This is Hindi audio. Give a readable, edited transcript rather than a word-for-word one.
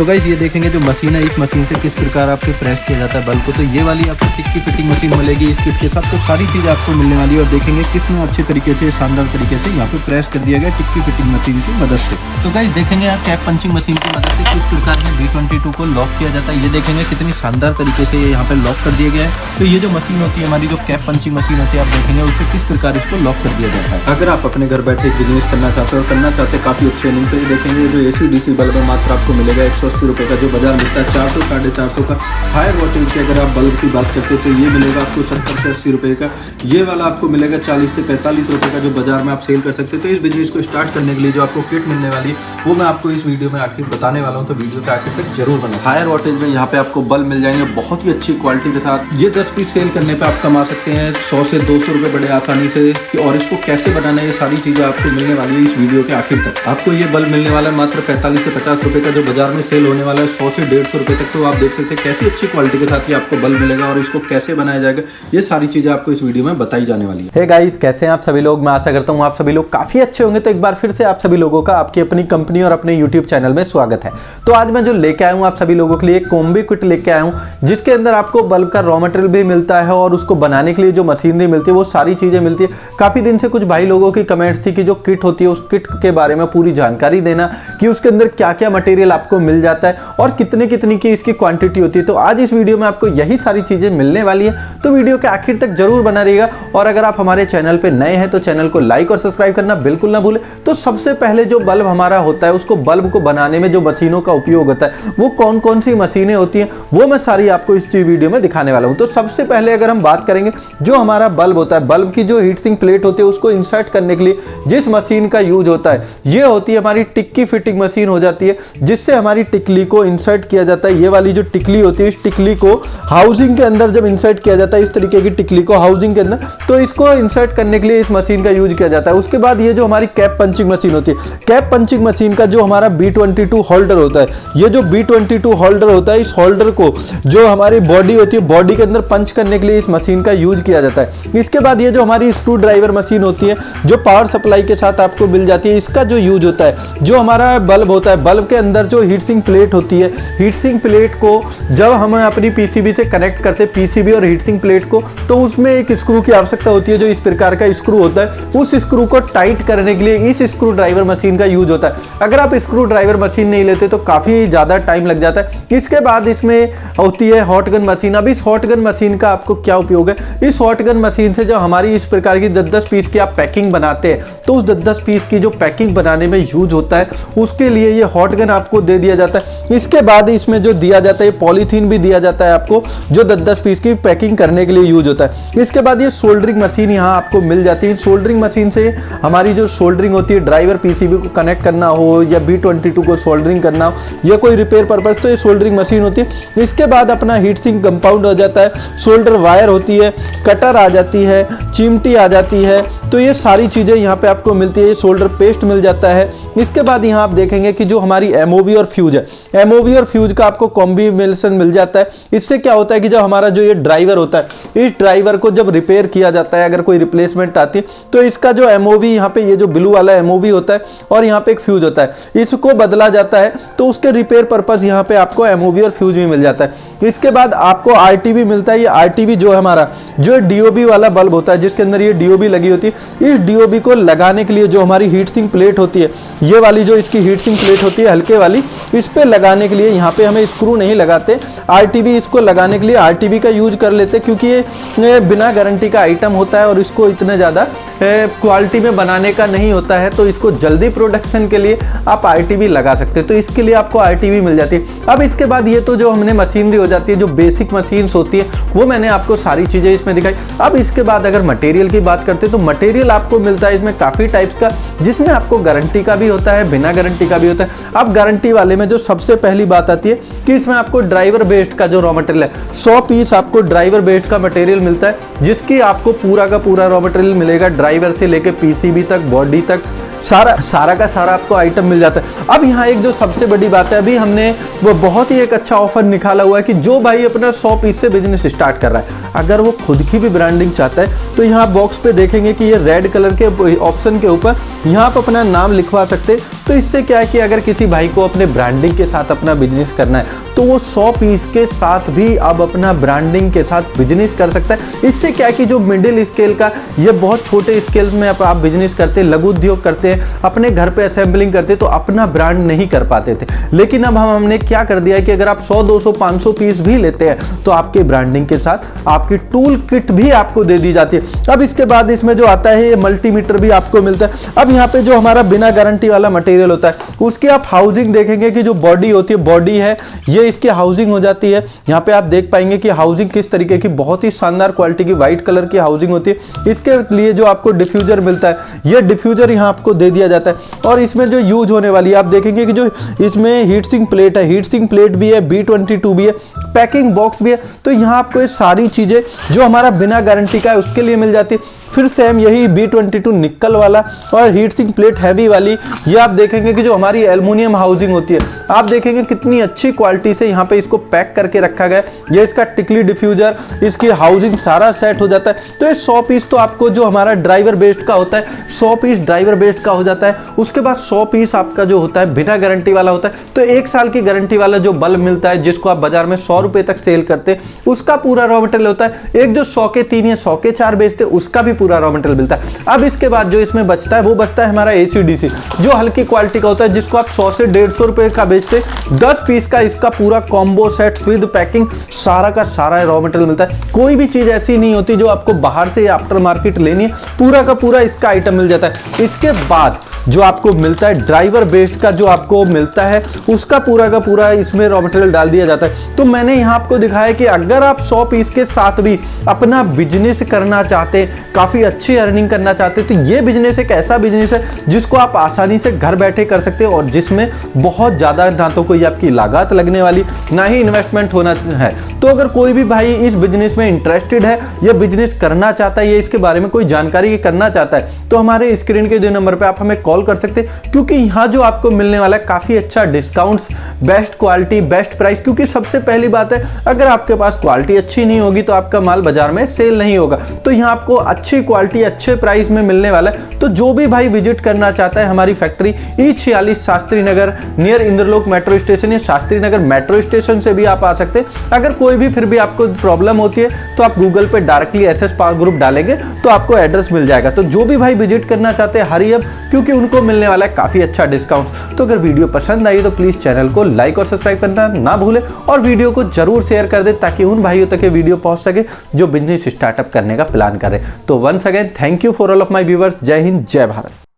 तो गाइस ये देखेंगे जो मशीन है, इस मशीन से किस प्रकार आपके प्रेस किया जाता है बल्ब को। तो ये वाली आपको टिक की फिटिंग मशीन मिलेगी इस किट के साथ। तो सारी चीज़ आपको मिलने वाली है और देखेंगे कितने अच्छे तरीके से, शानदार तरीके से यहाँ पे प्रेस कर दिया गया टिक की फिटिंग मशीन की मदद से। तो गाइस देखेंगे यहाँ कैप पंचिंग मशीन की मदद से किस प्रकार में B22 को लॉक किया जाता है। ये देखेंगे कितनी शानदार तरीके से यहाँ पे लॉक कर दिया गया है। तो ये जो मशीन होती है हमारी, जो कैप पंचिंग मशीन होती है, आप देखेंगे उससे किस प्रकार इसको लॉक कर दिया जाता है। अगर आप अपने घर बैठे बिजनेस करना चाहते हो और करना चाहते हैं काफ़ी अच्छे नहीं, तो ये देखेंगे जो AC DC बल्ब है मात्र आपको मिलेगा 180 रुपये का, जो बाजार मिलता है 400 450 का। हायर वोल्टेज की अगर आप बल्ब की बात करते हो तो ये मिलेगा आपको 70 से 80 रुपये का। ये वाला आपको मिलेगा 40 से 45 रुपये का, जो बाजार में आप सेल कर सकते हो। तो इस बिजनेस को स्टार्ट करने के लिए जो आपको किट मिलने वाली है वो मैं आपको इस वीडियो में आखिर बताने वाला हूँ, तो वीडियो के आखिर तक जरूर बना। हायर वोल्टेज में यहाँ पे आपको बल्ब मिल जाएंगे बहुत ही अच्छी क्वालिटी के साथ। ये 10 पीस सेल करने पे आप कमा सकते हैं 100 से 200 रुपये बड़े आसानी से। और इसको कैसे बनाना है ये सारी चीज़ें आपको मिलने वाली है इस वीडियो के आखिर तक। आपको ये बल्ब मिलने वाला है मात्र 45 से 50 रुपये का, जो बाजार में सेल होने वाला है 100 से 150 रुपये तक। तो आप देख सकते हैं कैसी अच्छी क्वालिटी के साथ ये आपको बल्ब मिलेगा और इसको कैसे बनाया जाएगा, ये सारी चीज़ें आपको इस वीडियो में बताई जाने वाली है। हे गाइस, कैसे हैं आप सभी लोग। मैं आशा करता हूँ आप सभी लोग काफ़ी अच्छे होंगे। तो एक बार फिर से आप सभी लोगों का आपकी अपनी कंपनी और अपने यूट्यूब चैनल में स्वागत है। तो आज मैं जो लेके आया हूँ आप सभी लोगों के लिए कॉम्बी किट लेके आया हूँ, जिसके अंदर आपको बल्ब का रॉ मटेरियल भी मिलता है और उसको बनाने के लिए जो मशीनरी मिलती है वो सारी चीज़ें मिलती है। काफ़ी दिन से कुछ भाई लोगों की कमेंट्स थी कि जो किट होती है उस किट के बारे में पूरी जानकारी देना, कि उसके अंदर क्या क्या मटेरियल आपको मिल जाता है और कितनी कितनी की इसकी क्वांटिटी होती है। तो आज इस वीडियो में आपको यही सारी चीज़ें मिलने वाली है, तो वीडियो के आखिर तक जरूर बना रहिएगा। और अगर आप हमारे चैनल पे नए हैं तो चैनल को लाइक और सब्सक्राइब करना बिल्कुल ना भूलें। तो सबसे पहले जो बल्ब हमारा होता है, उसको बल्ब को बनाने में जो मशीनों का उपयोग होता है वो कौन कौन सी मशीनें होती हैं वो मैं सारी आपको इस वीडियो में दिखाने वाला हूँ। तो सबसे पहले अगर हम बात करेंगे जो हमारा बल्ब होता है, बल्ब की जो हीट सिंक प्लेट होती है उसको इंसर्ट करने के लिए जिस मशीन का यूज होता है ये होती है हमारी टिक्की फिटिंग मशीन हो जाती है, जिससे हमारी टिकली को इंसर्ट किया जाता है। ये वाली जो टिकली होती है, इस टिकली को हाउसिंग के अंदर जब इंसर्ट किया जाता है, इस तरीके की टिकली को हाउसिंग के अंदर, तो इसको इंसर्ट करने के लिए इस मशीन का यूज किया जाता है। उसके बाद ये जो हमारी कैप पंचिंग मशीन होती है, कैप पंचिंग मशीन का जो हमारा B22 होल्डर होता है, ये जो B22 होल्डर होता है, इस होल्डर को जो हमारी बॉडी होती है, बॉडी के अंदर पंच करने के लिए इस मशीन का यूज किया जाता है। इसके बाद ये जो हमारी स्क्रू ड्राइवर मशीन होती है, जो पावर सप्लाई के साथ आपको मिल जाती है, इसका जो यूज होता है, जो हमारा बल्ब होता है, बल्ब के अंदर जो हीट सिंक प्लेट होती है, हीट सिंक प्लेट को जब हम अपनी PCB से कनेक्ट करते हैं, PCB और हीट सिंक प्लेट को, तो उसमें एक स्क्रू की आवश्यकता होती है, जो इस प्रकार का स्क्रू होता है। उस स्क्रू को टाइट करने के लिए इस स्क्रू ड्राइवर मशीन का यूज होता है। अगर आप स्क्रू ड्राइवर मशीन नहीं लेते तो काफ़ी ज़्यादा टाइम लग जाता है। इसके बाद इसमें होती है हॉट गन मशीन। अब इस हॉट गन मशीन का आपको क्या उपयोग है, इस हॉट गन मशीन से जब हमारी इस प्रकार की 10-10 पीस की आप पैकिंग बनाते हैं, तो उस 10-10 पीस की जो पैकिंग बनाने में यूज होता है उसके लिए ये हॉट गन आपको दे दिया जाता है। इसके बाद इसमें जो दिया जाता है पॉलीथीन भी दिया जाता है आपको, जो 10-10 पीस की पैकिंग करने के लिए यूज होता है। इसके बाद ये सोल्डरिंग मशीन यहाँ आपको मिल जाती है। सोल्डरिंग मशीन से हमारी जो सोल्डरिंग होती है, ड्राइवर PCB को कनेक्ट करना हो या B22 को सोल्डरिंग करना हो या कोई रिपेयर पर्पस, तो ये सोल्डरिंग मशीन होती है। इसके बाद अपना हीट सिंक कंपाउंड हो जाता है, सोल्डर वायर होती है, कटर आ जाती है, चिमटी आ जाती है। तो ये सारी चीज़ें यहाँ पे आपको मिलती है। सोल्डर पेस्ट मिल जाता है। इसके बाद यहाँ आप देखेंगे कि जो हमारी MOV और फ्यूज है, MOV और फ्यूज का आपको कॉम्बिनेशन मिल जाता है। इससे क्या होता है कि जब हमारा जो ये ड्राइवर होता है, इस ड्राइवर को जब रिपेयर किया जाता है, अगर कोई रिप्लेसमेंट आती है, तो इसका जो MOV यहाँ पे, ये जो ब्लू वाला MOV होता है और यहाँ पे एक फ्यूज होता है, इसको बदला जाता है। तो उसके रिपेयर पर्पज यहाँ पे आपको MOV और फ्यूज भी मिल जाता है। इसके बाद आपको RTB मिलता है। ये RTB जो है हमारा जो DOB वाला बल्ब होता है, जिसके अंदर ये DOB लगी होती है, इस DOB को लगाने के लिए जो हमारी हीट सिंक प्लेट होती है, ये वाली जो इसकी हीट सिंक प्लेट होती है हल्के वाली, इस पे लगाने के लिए यहाँ पे हमें स्क्रू नहीं लगाते, RTB इसको लगाने के लिए RTB का यूज कर लेते, क्योंकि ये बिना गारंटी का आइटम होता है और इसको इतने ज़्यादा क्वालिटी में बनाने का नहीं होता है। तो इसको जल्दी प्रोडक्शन के लिए आप RTB लगा सकते हैं, तो इसके लिए आपको RTB मिल जाती है। अब इसके बाद ये तो जो हमने मशीनरी हो जाती है, जो बेसिक मशीन्स होती है, वो मैंने आपको सारी चीज़ें इसमें दिखाई। अब इसके बाद अगर मटेरियल की बात करते हैं तो मटेरियल आपको मिलता है इसमें काफ़ी टाइप्स का, जिसमें आपको गारंटी का भी होता है, बिना गारंटी का भी होता है। अब गारंटी वाले में जो सबसे पहली बात आती है कि इसमें आपको ड्राइवर बेस्ड का जो रॉ मटेरियल है, 100 पीस आपको ड्राइवर बेस्ड का मटेरियल मिलता है, जिसकी आपको पूरा का पूरा रॉ मटेरियल मिलेगा, ड्राइवर से लेके PCB तक, बॉडी तक, सारा का सारा आपको आइटम मिल जाता है। अब यहाँ एक जो सबसे बड़ी बात है, अभी हमने वो बहुत ही एक अच्छा ऑफर निकाला हुआ है कि जो भाई अपना 100 पीस से बिजनेस स्टार्ट कर रहा है, अगर वो खुद की भी ब्रांडिंग चाहता है तो यहाँ बॉक्स पे देखेंगे कि ये रेड कलर के ऑप्शन के ऊपर यहाँ पर अपना नाम लिखवा सकते हैं। तो इससे क्या है कि अगर किसी भाई को अपने ब्रांडिंग के साथ अपना बिजनेस करना है तो वो 100 पीस के साथ भी अब अपना ब्रांडिंग के साथ बिजनेस कर सकता है। इससे क्या है कि जो मिडिल स्केल का, ये बहुत छोटे स्केल में आप बिजनेस करते हैं, लघु उद्योग करते हैं, अपने घर पे असेंबलिंग करते तो अपना ब्रांड नहीं कर पाते थे। लेकिन अब हमने क्या कर दिया है कि अगर आप 100, 200, 500 पीस भी लेते हैं तो आपके ब्रांडिंग के साथ आपकी टूल किट भी आपको दे दी जाती है। अब इसके बाद इसमें जो आता है ये मल्टीमीटर भी आपको मिलता है। अब यहाँ पे जो हमारा बिना गारंटी वाला मटेरियल होता है उसकी आप हाउसिंग देखेंगे कि जो बॉडी होती है, बॉडी है ये इसकी हाउसिंग हो जाती है। यहाँ पे आप देख पाएंगे कि हाउसिंग किस तरीके की, बहुत ही शानदार क्वालिटी की व्हाइट कलर की हाउसिंग होती है। इसके लिए जो आपको डिफ्यूजर मिलता है, ये डिफ्यूजर यहाँ आपको दे दिया जाता है। और इसमें जो यूज होने वाली है आप देखेंगे कि जो इसमें हीट सिंक प्लेट है, हीट सिंक प्लेट भी है, B22 भी है, पैकिंग बॉक्स भी है। तो यहाँ आपको ये सारी चीजें जो हमारा बिना गारंटी का है उसके लिए मिल जाती है। फिर सेम यही B22 निकल वाला और हीट सिंक प्लेट हैवी वाली, ये आप देखेंगे कि जो हमारी एल्युमिनियम हाउसिंग होती है, आप देखेंगे कितनी अच्छी क्वालिटी से यहाँ पे इसको पैक करके रखा गया है। ये इसका टिकली डिफ्यूजर, इसकी हाउसिंग सारा सेट हो जाता है। तो ये 100 पीस तो आपको जो हमारा ड्राइवर बेस्ड का होता है, 100 पीस ड्राइवर बेस्ड का हो जाता है। उसके बाद 100 पीस आपका जो होता है बिना गारंटी वाला होता है। तो 1 साल की गारंटी वाला जो बल्ब मिलता है, जिसको आप बाजार में 100 रुपए तक सेल करते हैं, उसका पूरा रॉ मटेरियल होता है। एक जो 100 के 3 या 100 के 4 बेचते, उसका भी पूरा रॉ मटेरियल मिलता है। अब इसके बाद जो इसमें बचता है वो बचता है हमारा ACDC, जो हल्की क्वालिटी का होता है, जिसको आप 100 से 150 रुपए का बेचते, 10 पीस का इसका पूरा कॉम्बो सेट विद पैकिंग सारा का सारा रॉ मटेरियल मिलता है। कोई भी चीज ऐसी नहीं होती जो आपको बाहर से या आफ्टर मार्केट लेनी है, पूरा का पूरा इसका आइटम मिल जाता है। इसके बाद जो आपको मिलता है ड्राइवर बेस्ड का, जो आपको मिलता है उसका पूरा का पूरा इसमें रॉ मटेरियल डाल दिया जाता है। तो मैंने यहाँ आपको दिखाया कि अगर आप 100 पीस के साथ भी अपना बिजनेस करना चाहते हैं, काफी अच्छी अर्निंग करना चाहते हैं, तो ये बिजनेस एक ऐसा बिजनेस है जिसको आप आसानी से घर बैठे कर सकते हैं और जिसमें बहुत ज्यादा ना तो कोई आपकी लागत लगने वाली, ना ही इन्वेस्टमेंट होना है। तो अगर कोई भी भाई इस बिजनेस में इंटरेस्टेड है या बिजनेस करना चाहता है या इसके बारे में कोई जानकारी करना चाहता है, तो हमारे स्क्रीन के जो नंबर पे आप हमें कॉल कर सकते हैं, क्योंकि यहाँ जो आपको मिलने वाला है काफी अच्छा discounts, best quality, best price. क्योंकि सबसे पहली बात है, अगर आपके पास क्वालिटी अच्छी नहीं होगी तो आपका माल बाजार में सेल नहीं होगा। तो यहाँ आपको अच्छी क्वालिटी अच्छे प्राइस में मिलने वाला है। तो जो भी भाई विजिट करना चाहता है हमारी factory E46 Shastri Nagar near Indralok metro station या शास्त्री नगर मेट्रो स्टेशन से भी आप आ सकते हैं। अगर कोई भी फिर भी आपको प्रॉब्लम होती है तो आप गूगल पे डायरेक्टली SS पावर ग्रुप डालेंगे तो आपको एड्रेस मिल जाएगा। तो जो भी भाई विजिट करना चाहते हैं हरी अप, क्योंकि उनको मिलने वाला है काफी अच्छा डिस्काउंट। तो अगर वीडियो पसंद आई तो प्लीज चैनल को लाइक और सब्सक्राइब करना ना भूले और वीडियो को जरूर शेयर कर दे ताकि उन भाइयों तक ये वीडियो पहुंच सके जो बिजनेस स्टार्टअप करने का प्लान कर रहे हैं। तो once again thank you for all of my viewers. जय हिंद, जय भारत।